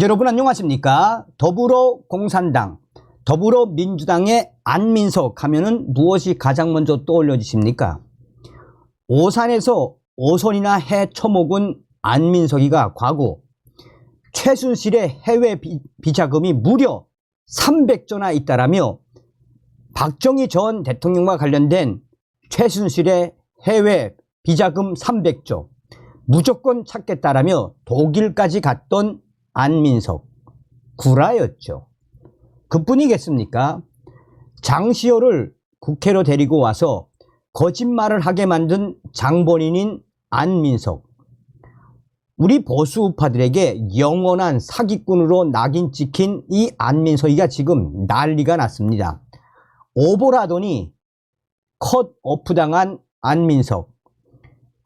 여러분 안녕하십니까? 더불어공산당, 더불어민주당의 안민석 하면은 무엇이 가장 먼저 떠올려지십니까? 오산에서 오선이나 해 처먹은 안민석이가 과거 최순실의 해외 비자금이 무려 300조나 있다라며 박정희 전 대통령과 관련된 최순실의 해외 비자금 300조 무조건 찾겠다라며 독일까지 갔던 안민석, 구라였죠. 그뿐이겠습니까? 장시호를 국회로 데리고 와서 거짓말을 하게 만든 장본인인 안민석. 우리 보수 우파들에게 영원한 사기꾼으로 낙인 찍힌 이 안민석이가 지금 난리가 났습니다. 오보라더니 컷오프 당한 안민석.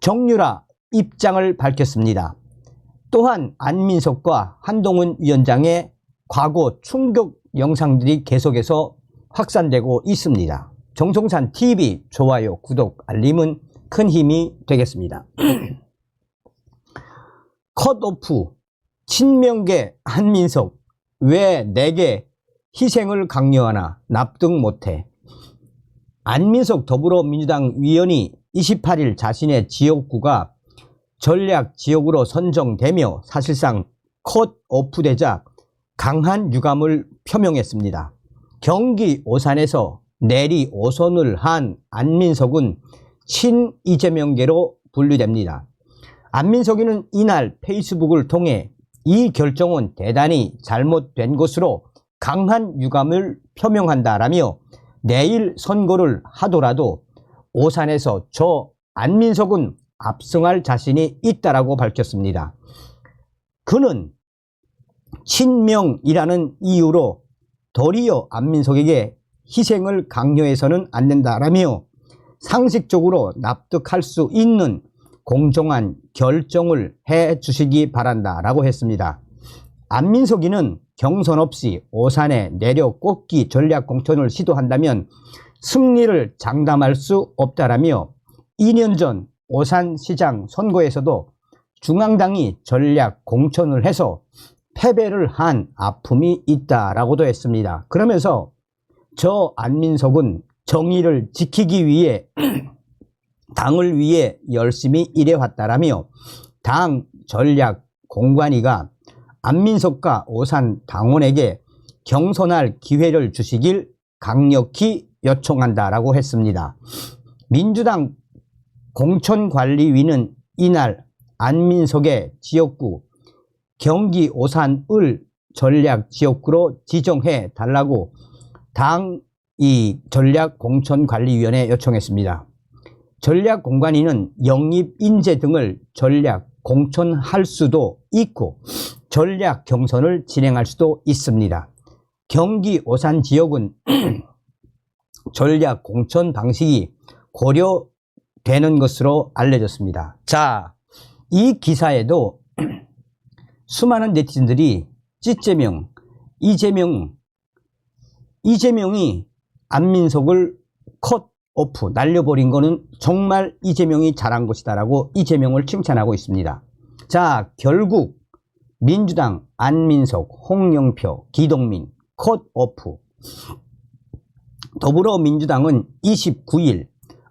정유라 입장을 밝혔습니다. 또한 안민석과 한동훈 위원장의 과거 충격 영상들이 계속해서 확산되고 있습니다. 정성산 TV 좋아요, 구독, 알림은 큰 힘이 되겠습니다. 컷오프, 친명계 안민석, 왜 내게 희생을 강요하나 납득 못해. 안민석 더불어민주당 위원이 28일 자신의 지역구가 전략 지역으로 선정되며 사실상 컷오프 되자 강한 유감을 표명했습니다. 경기 오산에서 내리 오선을 한 안민석은 친 이재명계로 분류됩니다. 안민석이는 이날 페이스북을 통해 이 결정은 대단히 잘못된 것으로 강한 유감을 표명한다라며 내일 선거를 하더라도 오산에서 저 안민석은 압승할 자신이 있다라고 밝혔습니다. 그는 친명이라는 이유로 도리어 안민석에게 희생을 강요해서는 안 된다라며 상식적으로 납득할 수 있는 공정한 결정을 해 주시기 바란다라고 했습니다. 안민석이는 경선 없이 오산에 내려 꽂기 전략 공천을 시도한다면 승리를 장담할 수 없다라며 2년 전 오산시장 선거에서도 중앙당이 전략 공천을 해서 패배를 한 아픔이 있다라고도 했습니다. 그러면서 저 안민석은 정의를 지키기 위해 당을 위해 열심히 일해왔다라며 당 전략 공관위가 안민석과 오산 당원에게 경선할 기회를 주시길 강력히 요청한다라고 했습니다. 민주당 공천관리위는 이날 안민석의 지역구 경기 오산을 전략 지역구로 지정해 달라고 당 이 전략공천관리위원회에 요청했습니다. 전략공관위는 영입 인재 등을 전략 공천할 수도 있고 전략 경선을 진행할 수도 있습니다. 경기 오산 지역은 전략 공천 방식이 고려되는 것으로 알려졌습니다. 자, 이 기사에도 수많은 네티즌들이 찌재명, 이재명이 안민석을 컷오프 날려버린 거는 정말 이재명이 잘한 것이다라고 이재명을 칭찬하고 있습니다. 자, 결국 민주당 안민석, 홍영표, 기동민 컷오프. 더불어민주당은 29일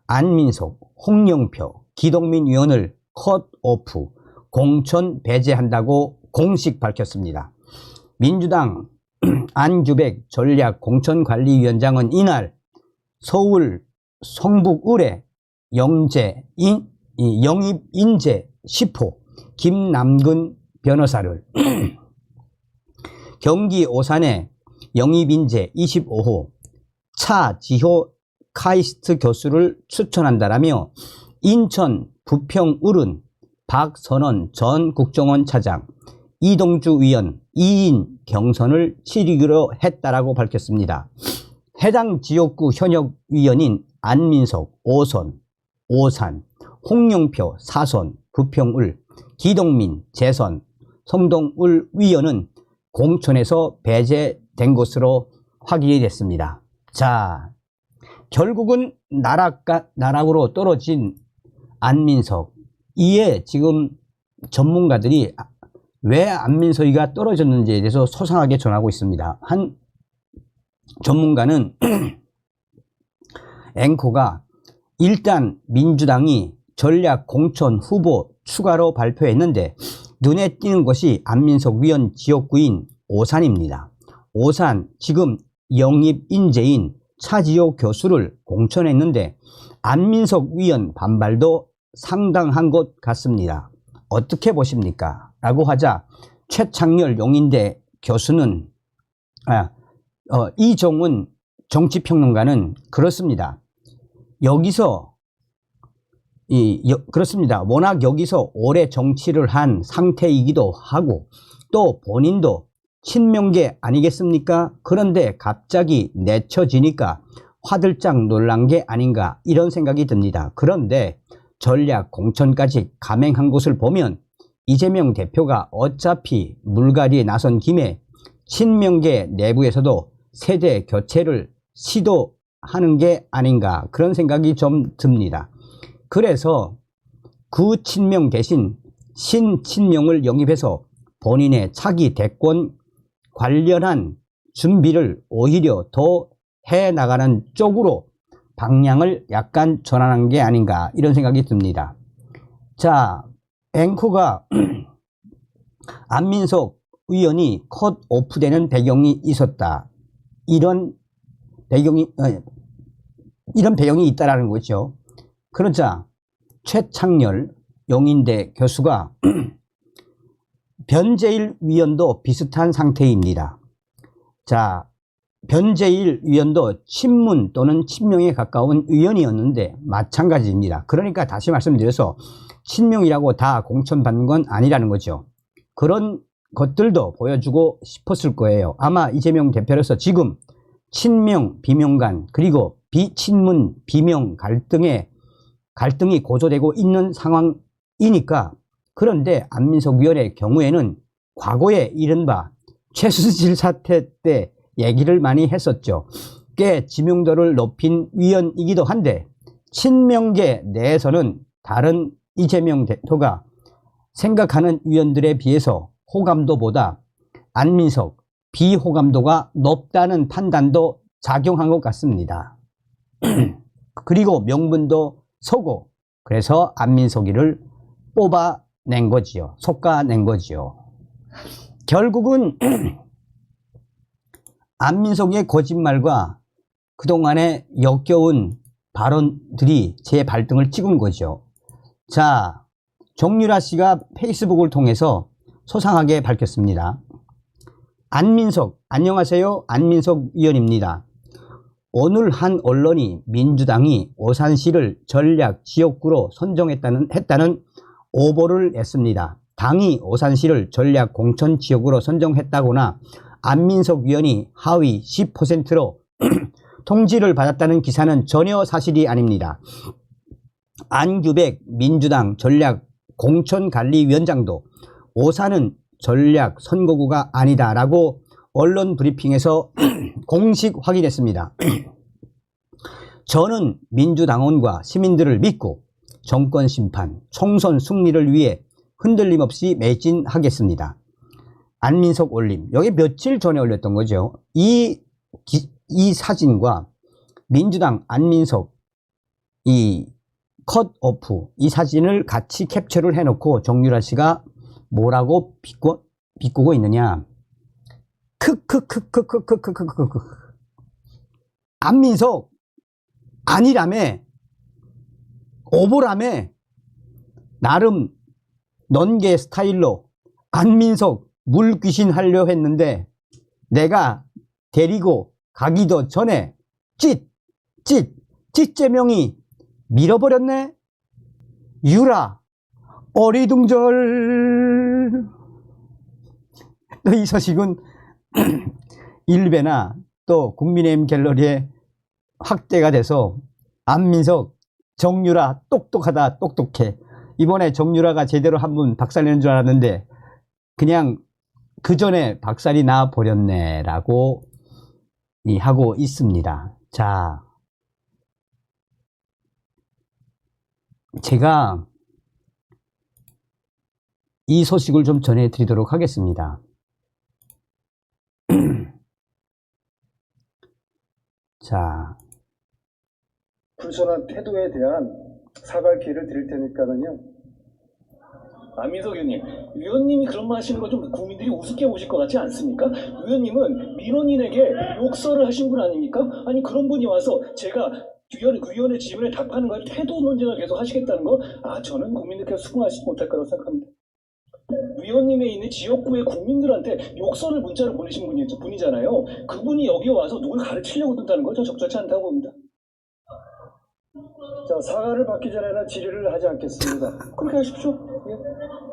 안민석, 홍영표, 기동민 의원을 컷오프, 공천 배제한다고 공식 밝혔습니다. 민주당 안규백 전략공천관리위원장은 이날 서울 성북을의 영입인재 10호 김남근 변호사를 경기 오산의 영입인재 25호 차지효 카이스트 교수를 추천한다라며 인천 부평을은 박선원 전 국정원 차장, 이동주 위원 2인 경선을 치르기로 했다라고 밝혔습니다. 해당 지역구 현역 위원인 안민석, 오선, 오산, 홍영표, 사선, 부평을, 기동민, 재선, 성동을 위원은 공천에서 배제된 것으로 확인이 됐습니다. 자, 결국은 나락으로 떨어진 안민석, 이에 지금 전문가들이 왜 안민석이가 떨어졌는지에 대해서 소상하게 전하고 있습니다. 한 전문가는 앵커가 일단 민주당이 전략 공천 후보 추가로 발표했는데 눈에 띄는 것이 안민석 위원 지역구인 오산입니다. 오산 지금 영입 인재인 차지호 교수를 공천했는데 안민석 위원 반발도 상당한 것 같습니다. 어떻게 보십니까? 라고 하자 최창렬 용인대 교수는 이종훈 정치평론가는 그렇습니다. 그렇습니다. 워낙 여기서 오래 정치를 한 상태이기도 하고 또 본인도 친명계 아니겠습니까? 그런데 갑자기 내쳐지니까 화들짝 놀란 게 아닌가 이런 생각이 듭니다. 그런데 전략 공천까지 감행한 것을 보면 이재명 대표가 어차피 물갈이에 나선 김에 친명계 내부에서도 세대 교체를 시도하는 게 아닌가 그런 생각이 좀 듭니다. 그래서 그 친명 대신 신친명을 영입해서 본인의 차기 대권 관련한 준비를 오히려 더 해나가는 쪽으로 방향을 약간 전환한 게 아닌가 이런 생각이 듭니다. 자, 앵커가 안민석 의원이 컷 오프되는 배경이 있었다. 이런 배경이 있다라는 거죠. 그러자 최창렬 용인대 교수가 변재일 위원도 비슷한 상태입니다. 자, 변재일 위원도 친문 또는 친명에 가까운 의원이었는데 마찬가지입니다. 그러니까 다시 말씀드려서 친명이라고 다 공천받는 건 아니라는 거죠. 그런 것들도 보여주고 싶었을 거예요. 아마 이재명 대표로서 지금 친명 비명 간 그리고 비친문 비명 갈등이 고조되고 있는 상황이니까. 그런데 안민석 위원의 경우에는 과거에 이른바 최순실 사태 때 얘기를 많이 했었죠. 꽤 지명도를 높인 위원이기도 한데 친명계 내에서는 다른 이재명 대표가 생각하는 위원들에 비해서 호감도보다 안민석 비호감도가 높다는 판단도 작용한 것 같습니다. 그리고 명분도 서고 그래서 안민석이를 뽑아낸 거지요. 솎아낸 거지요. 결국은 안민석의 거짓말과 그동안의 역겨운 발언들이 제 발등을 찍은 거죠. 자, 정유라 씨가 페이스북을 통해서 소상하게 밝혔습니다. 안민석, 안녕하세요. 안민석 위원입니다. 오늘 한 언론이 민주당이 오산시를 전략 지역구로 했다는 오보를 냈습니다. 당이 오산시를 전략 공천 지역으로 선정했다거나 안민석 위원이 하위 10%로 통지를 받았다는 기사는 전혀 사실이 아닙니다. 안규백 민주당 전략 공천관리위원장도 오산은 전략 선거구가 아니다라고 언론 브리핑에서 공식 확인했습니다. 저는 민주당원과 시민들을 믿고 정권 심판, 총선 승리를 위해 흔들림 없이 매진하겠습니다. 안민석 올림. 여기 며칠 전에 올렸던 거죠. 이 사진과 민주당 안민석 이 컷오프 이 사진을 같이 캡처를 해놓고 정유라 씨가 뭐라고 비꼬고 있느냐. 크크크크크크크크크크 안민석 아니라며 오보라며 나름 넌개 스타일로 안민석 물귀신 하려 했는데 내가 데리고 가기도 전에 찌제명이 밀어버렸네. 유라 어리둥절. 이 소식은 일베나 또 국민의힘 갤러리에 확대가 돼서 안민석 정유라 똑똑하다 똑똑해. 이번에 정유라가 제대로 한번 박살내는 줄 알았는데 그냥 그 전에 박살이 나 버렸네 라고 하고 있습니다. 자, 제가 이 소식을 좀 전해드리도록 하겠습니다. 자, 불손한 태도에 대한 사과의 기회를 드릴 테니까는요. 안민석 의원님, 의원님이 그런 말 하시는 거 좀 국민들이 우습게 보실 것 같지 않습니까? 의원님은 민원인에게 욕설을 하신 분 아닙니까? 아니 그런 분이 와서 제가 의원의 질문에 답하는 걸 태도 논쟁을 계속 하시겠다는 거, 저는 국민들께서 수긍하시지 못할 거라고 생각합니다. 의원님의 있는 지역구의 국민들한테 욕설을 문자로 보내신 분이잖아요. 그분이 여기 와서 누굴 가르치려고 든다는 거 저 적절치 않다고 봅니다. 자, 사과를 받기 전에는 질의를 하지 않겠습니다. 그렇게 하십시오. 예.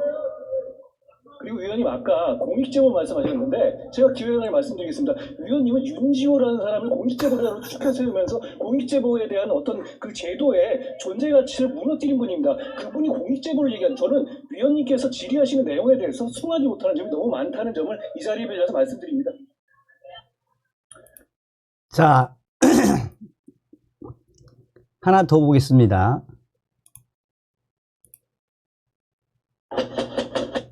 그리고 의원님 아까 공익제보 말씀하셨는데 제가 기획안을 말씀드리겠습니다. 의원님은 윤지호라는 사람을 공익제보자로 추켜 세우면서 공익제보에 대한 어떤 그 제도의 존재 가치를 무너뜨린 분입니다. 그분이 공익제보를 얘기한 저는 의원님께서 질의하시는 내용에 대해서 수긍하지 못하는 점이 너무 많다는 점을 이 자리에 빌려서 말씀드립니다. 자, 하나 더 보겠습니다.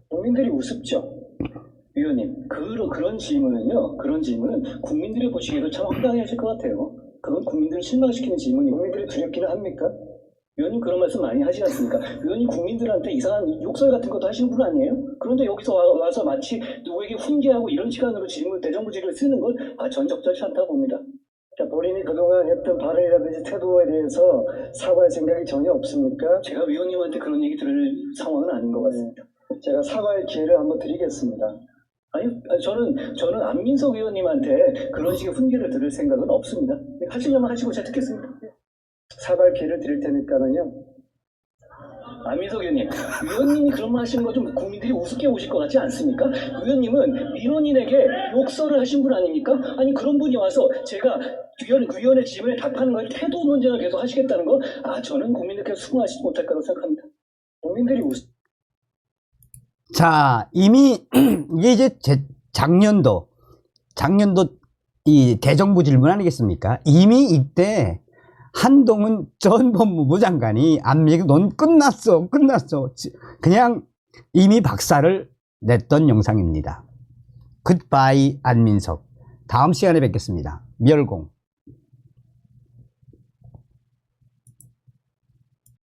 국민들이 우습죠. 의원님, 그런 질문은요, 그런 질문은 국민들이 보시기에도 참 황당해하실 것 같아요. 그건 국민들을 실망시키는 질문이 국민들이 두렵기는 합니까? 의원님 그런 말씀 많이 하시지 않습니까? 의원님 국민들한테 이상한 욕설 같은 것도 하시는 분 아니에요? 그런데 여기서 와서 마치 누구에게 훈계하고 이런 시간으로 대정부 질의를 쓰는 건 전 적절치 않다고 봅니다. 자, 본인이 그동안 했던 발언이라든지 태도에 대해서 사과할 생각이 전혀 없습니까? 제가 의원님한테 그런 얘기 들을 상황은 아닌 것 같습니다. 제가 사과의 기회를 한번 드리겠습니다. 아니, 저는 안민석 의원님한테 그런 식의 훈계를 들을 생각은 없습니다. 하시려면 하시고 제가 듣겠습니다. 사과의 기회를 드릴 테니까는요. 안민석 의원님, 의원님이 그런 말 하시는 거 좀 국민들이 우습게 보실 것 같지 않습니까? 의원님은 민원인에게 욕설을 하신 분 아닙니까? 아니 그런 분이 와서 제가 의원의 질문에 답하는 걸 태도 논쟁을 계속 하시겠다는 거, 저는 국민들께서 수긍하시지 못할 거라고 생각합니다. 국민들이 자, 이미 이게 이제 작년도 이 대정부 질문 아니겠습니까? 이미 이때 한동훈 전 법무부 장관이 안민석 넌 끝났어 그냥 이미 박살을 냈던 영상입니다. 굿바이 안민석. 다음 시간에 뵙겠습니다. 멸공.